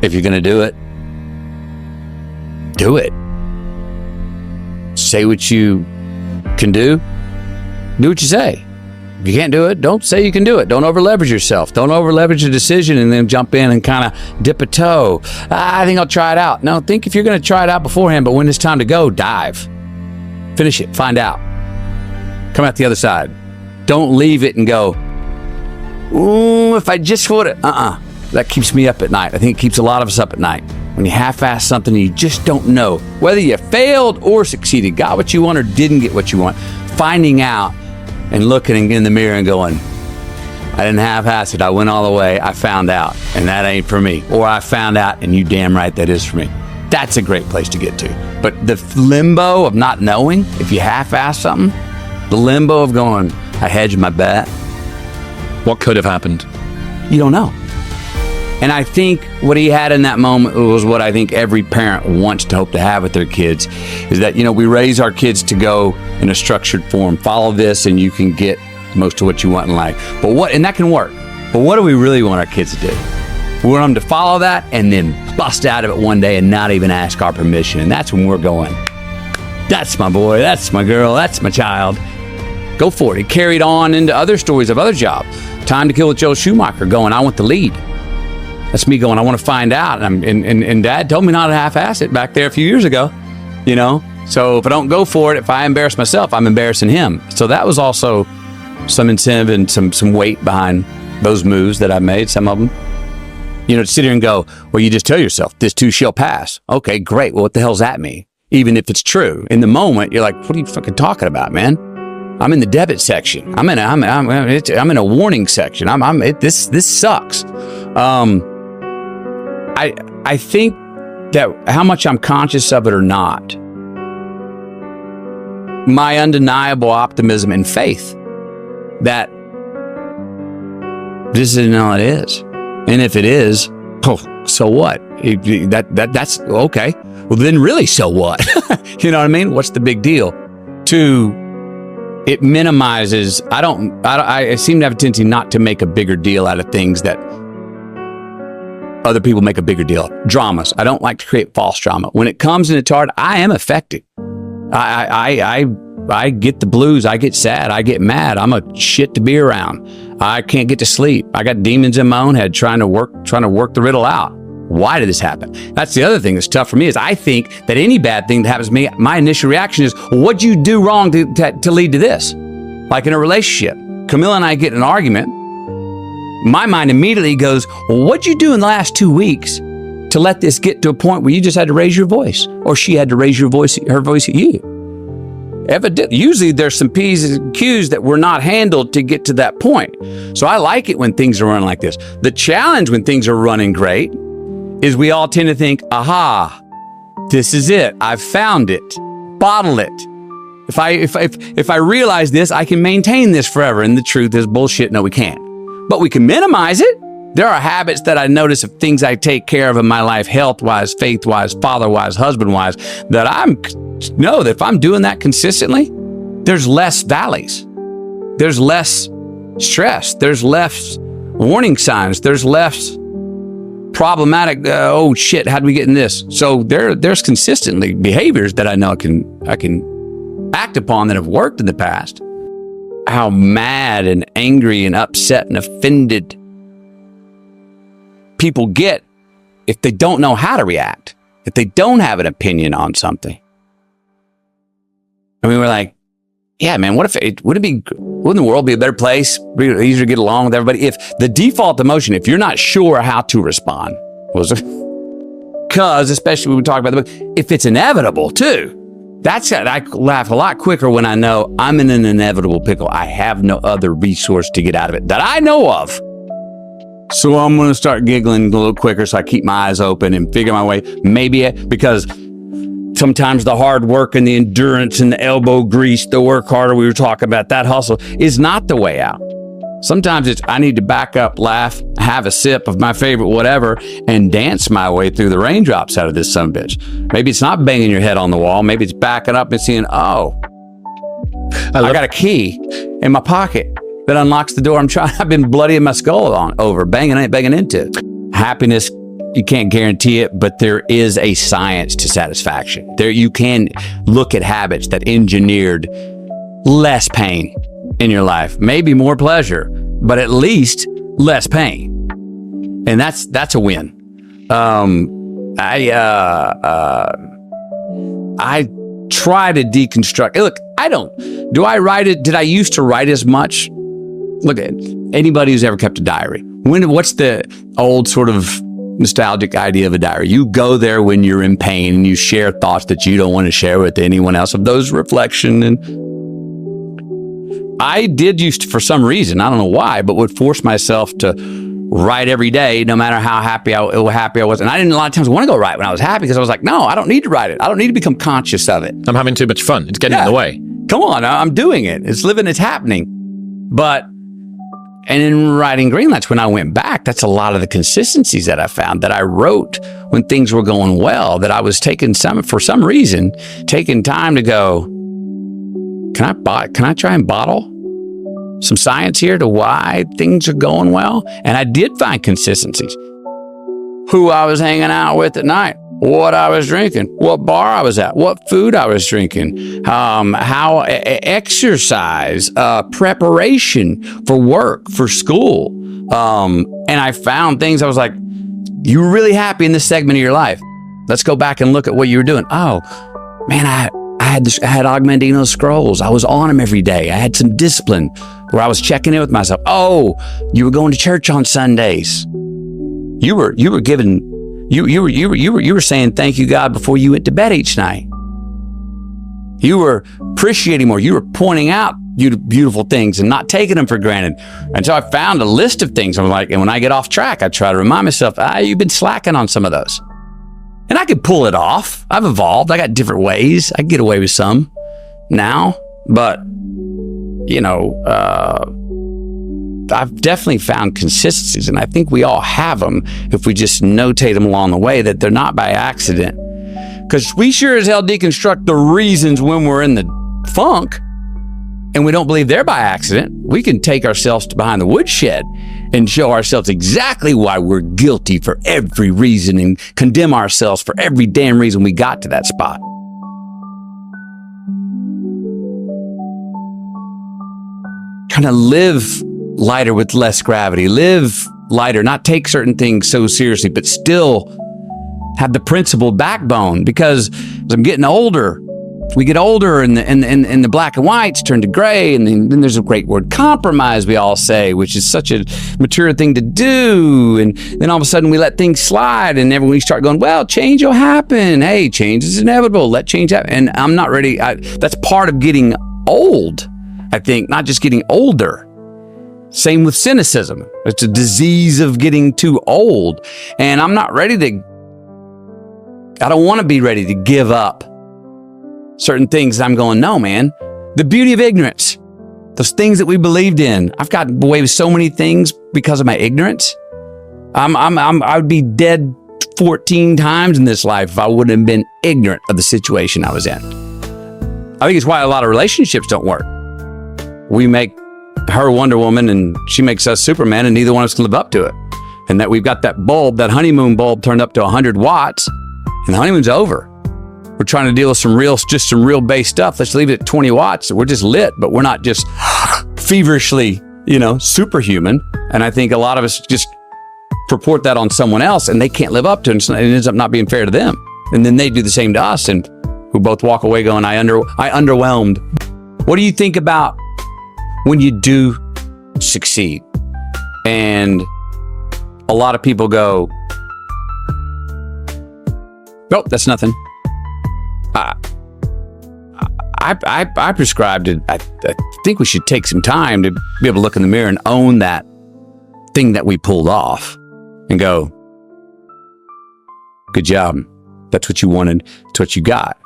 If you're going to do it, do it. Say what you can do. Do what you say. If you can't do it, don't say you can do it. Don't over leverage yourself. Don't over leverage a decision and then jump in and kind of dip a toe. I think I'll try it out. No, think if you're going to try it out beforehand, but when it's time to go, dive. Finish it. Find out. Come out the other side. Don't leave it and go, ooh, if I just would have. That keeps me up at night. I think it keeps a lot of us up at night. When you half-ass something and you just don't know whether you failed or succeeded, got what you want or didn't get what you want. Finding out and looking in the mirror and going, I didn't half-ass it. I went all the way. I found out, and that ain't for me. Or I found out, and you damn right that is for me. That's a great place to get to. But the limbo of not knowing, if you half-ass something, the limbo of going, I hedged my bet. What could have happened? You don't know. And I think what he had in that moment was what I think every parent wants to hope to have with their kids, is that, we raise our kids to go in a structured form. Follow this and you can get most of what you want in life. And that can work. But what do we really want our kids to do? We want them to follow that and then bust out of it one day and not even ask our permission. And that's when we're going, that's my boy, that's my girl, that's my child. Go for it. It carried on into other stories of other jobs. Time to Kill with Joe Schumacher going, I want the lead. That's me going, I want to find out. And Dad told me not to half-ass it back there a few years ago, So if I don't go for it, if I embarrass myself, I'm embarrassing him. So that was also some incentive and some weight behind those moves that I made, some of them. To sit here and go, well, you just tell yourself, this too shall pass. Okay, great. Well, what the hell's that mean? Even if it's true. In the moment, you're like, what are you fucking talking about, man? I'm in the debit section. I'm in a warning section. This sucks. I think that how much I'm conscious of it or not, my undeniable optimism and faith that this isn't all it is. And if it is, so what? That's okay. Well, then really, so what? You know what I mean? What's the big deal? It minimizes. I seem to have a tendency not to make a bigger deal out of things that other people make a bigger deal. Dramas. I don't like to create false drama. When it comes and it's hard, I am affected. I get the blues. I get sad. I get mad. I'm a shit to be around. I can't get to sleep. I got demons in my own head trying to work the riddle out. Why did this happen? That's the other thing that's tough for me, is I think that any bad thing that happens to me, my initial reaction is, what'd you do wrong to lead to this? Like in a relationship, Camilla and I get in an argument. My mind immediately goes, well, what'd you do in the last 2 weeks to let this get to a point where you just had to raise your voice, or she had to raise her voice at you? Usually there's some P's and Q's that were not handled to get to that point. So I like it when things are running like this. The challenge when things are running great is we all tend to think, aha, this is it. I've found it. Bottle it. If I realize this, I can maintain this forever. And the truth is bullshit. No, we can't. But we can minimize it. There are habits that I notice of things I take care of in my life, health-wise, faith-wise, father-wise, husband-wise, that know that if I'm doing that consistently, there's less valleys. There's less stress. There's less warning signs. There's less problematic, oh shit, how'd we get in this? So there's consistently behaviors that I know I can act upon that have worked in the past. How mad and angry and upset and offended people get if they don't know how to react, if they don't have an opinion on something. I mean, we're like, yeah, man, wouldn't the world be a better place? Be easier to get along with everybody? If the default emotion, if you're not sure how to respond, because especially when we talk about the book, if it's inevitable too, I laugh a lot quicker when I know I'm in an inevitable pickle. I have no other resource to get out of it that I know of. So I'm going to start giggling a little quicker so I keep my eyes open and figure my way. Maybe because sometimes the hard work and the endurance and the elbow grease, the work harder, we were talking about, that hustle is not the way out. Sometimes it's I need to back up, laugh, have a sip of my favorite whatever, and dance my way through the raindrops out of this sumbitch. Maybe it's not banging your head on the wall. Maybe it's backing up and seeing, oh, I got a key in my pocket that unlocks the door I've been bloodying my skull over, banging into. Happiness You can't guarantee it, but there is a science to satisfaction. There, you can look at habits that engineered less pain in your life, maybe more pleasure, but at least less pain. And that's a win. I try to deconstruct. Look, do I write it? Did I used to write as much? Look at anybody who's ever kept a diary. What's the old sort of nostalgic idea of a diary? You go there when you're in pain and you share thoughts that you don't want to share with anyone else, of those reflection. And I did used to, for some reason, I don't know why, but would force myself to write every day, no matter how happy I was. And I didn't a lot of times want to go write when I was happy, because I was like, no, I don't need to write it. I don't need to become conscious of it. I'm having too much fun. It's getting in the way. Come on, I'm doing it. It's living, it's happening. And in writing Greenlights, when I went back, that's a lot of the consistencies that I found, that I wrote when things were going well, that I was for some reason, taking time to go, can I try and bottle some science here to why things are going well? And I did find consistencies. Who I was hanging out with at night, what I was drinking, what bar I was at, what food I was drinking, how exercise, preparation for work, for school. And I found things I was like, you were really happy in this segment of your life. Let's go back and look at what you were doing. Oh, man, I had Augmentino scrolls. I was on them every day. I had some discipline where I was checking in with myself. Oh, you were going to church on Sundays. You were saying thank you, God, before you went to bed each night. You were appreciating more. You were pointing out beautiful things and not taking them for granted. And so I found a list of things. I'm like, and when I get off track, I try to remind myself, you've been slacking on some of those. And I could pull it off. I've evolved. I got different ways. I can get away with some now, but I've definitely found consistencies, and I think we all have them if we just notate them along the way, that they're not by accident. Because we sure as hell deconstruct the reasons when we're in the funk, and we don't believe they're by accident. We can take ourselves to behind the woodshed and show ourselves exactly why we're guilty for every reason, and condemn ourselves for every damn reason we got to that spot. Kind of live lighter with less gravity, live lighter, not take certain things so seriously, but still have the principled backbone. Because as I'm getting older, we get older, and the black and whites turn to gray, and then there's a great word, compromise, we all say, which is such a mature thing to do. And then all of a sudden we let things slide, and everyone start going, well, change will happen. Hey, change is inevitable. Let change happen. And I'm not ready. That's part of getting old, I think, not just getting older. Same with cynicism. It's a disease of getting too old. And I don't want to be ready to give up certain things. I'm going, no, man. The beauty of ignorance, those things that we believed in. I've gotten away with so many things because of my ignorance. I would be dead 14 times in this life if I wouldn't have been ignorant of the situation I was in. I think it's why a lot of relationships don't work. We make her Wonder Woman and she makes us Superman, and neither one of us can live up to it. And that we've got that bulb, that honeymoon bulb, turned up to 100 watts, and the honeymoon's over. We're trying to deal with some real base stuff. Let's leave it at 20 watts. We're just lit, but we're not just feverishly, superhuman. And I think a lot of us just purport that on someone else, and they can't live up to it, and it ends up not being fair to them. And then they do the same to us, and we both walk away going, I underwhelmed. What do you think about when you do succeed and a lot of people go, nope, that's nothing? I prescribed it. I think we should take some time to be able to look in the mirror and own that thing that we pulled off and go, good job. That's what you wanted. That's what you got.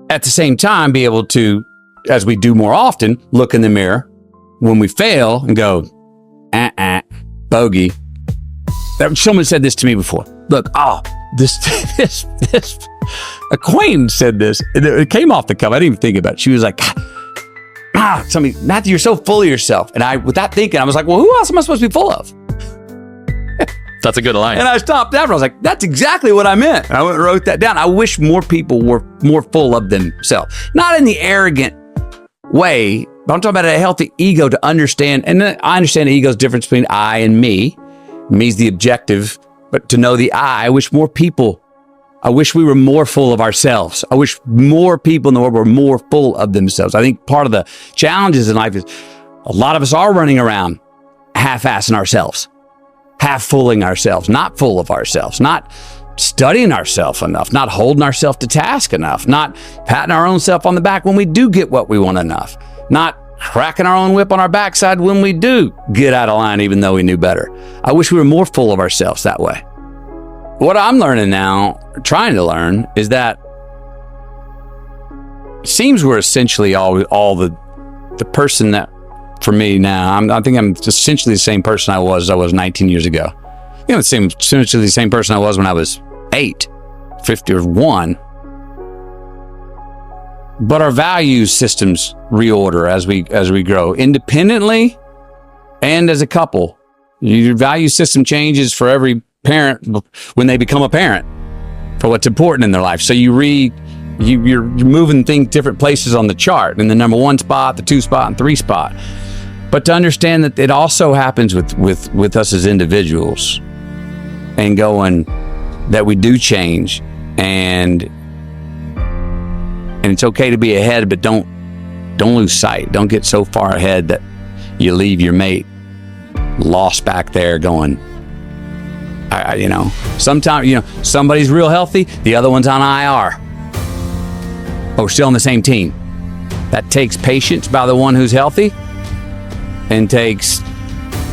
At the same time, be able to, as we do more often, look in the mirror when we fail and go, bogey. Someone said this to me before. Look, this acquaintance said this. It came off the cuff. I didn't even think about it. She was like, Matthew, you're so full of yourself. And without thinking, I was like, well, who else am I supposed to be full of? That's a good line. And I stopped after. I was like, that's exactly what I meant. And I went and wrote that down. I wish more people were more full of themselves. Not in the arrogant way, but I'm talking about a healthy ego to understand. And I understand the ego's difference between I and me. Me's the objective, but to know the I wish more people, I wish we were more full of ourselves. I wish more people in the world were more full of themselves. I think part of the challenges in life is a lot of us are running around half-assing ourselves, half-fooling ourselves, not full of ourselves, not studying ourselves enough, not holding ourselves to task enough, not patting our own self on the back when we do get what we want enough, not cracking our own whip on our backside when we do get out of line even though we knew better. I wish we were more full of ourselves that way. What I'm learning now, trying to learn, is that it seems we're essentially all the person that, for me now, I think I'm essentially the same person I was 19 years ago. You know, essentially the same person I was when I was 8, 50 or 1. But our value systems reorder as we grow independently and as a couple. Your value system changes for every parent when they become a parent for what's important in their life. So you're moving things different places on the chart, in the number 1 spot, the 2 spot, and 3 spot. But to understand that it also happens with us as individuals, and going that we do change, and it's okay to be ahead, but don't lose sight. Don't get so far ahead that you leave your mate lost back there going, sometimes, somebody's real healthy, the other one's on IR. But we're still on the same team. That takes patience by the one who's healthy and takes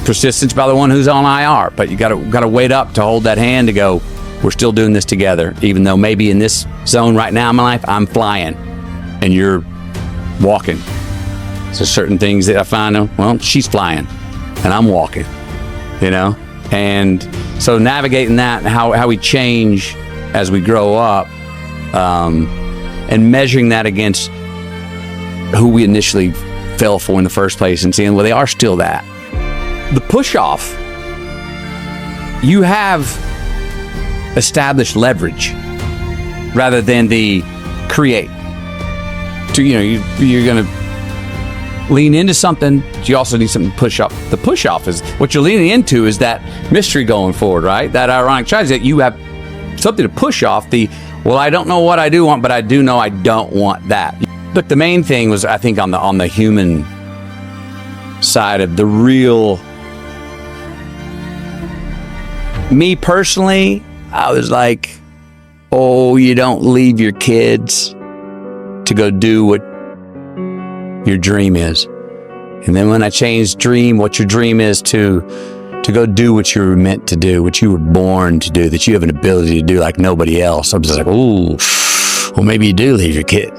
persistence by the one who's on IR. But you gotta wait up to hold that hand to go, we're still doing this together, even though maybe in this zone right now in my life, I'm flying and you're walking. So certain things that I find, well, she's flying and I'm walking, And so navigating that and how we change as we grow up, and measuring that against who we initially fell for in the first place, and seeing, well, they are still that. The push-off, you have established leverage rather than the create. You're going to lean into something, but you also need something to push up. The push-off is what you're leaning into, is that mystery going forward, right? That ironic strategy that you have something to push off. Well, I don't know what I do want, but I do know I don't want that. But the main thing was, I think, on the human side of the real, me personally, I was like, oh, you don't leave your kids to go do what your dream is. And then when I changed what your dream is to go do what you were meant to do, what you were born to do, that you have an ability to do like nobody else. I was just like, ooh, well, maybe you do leave your kid.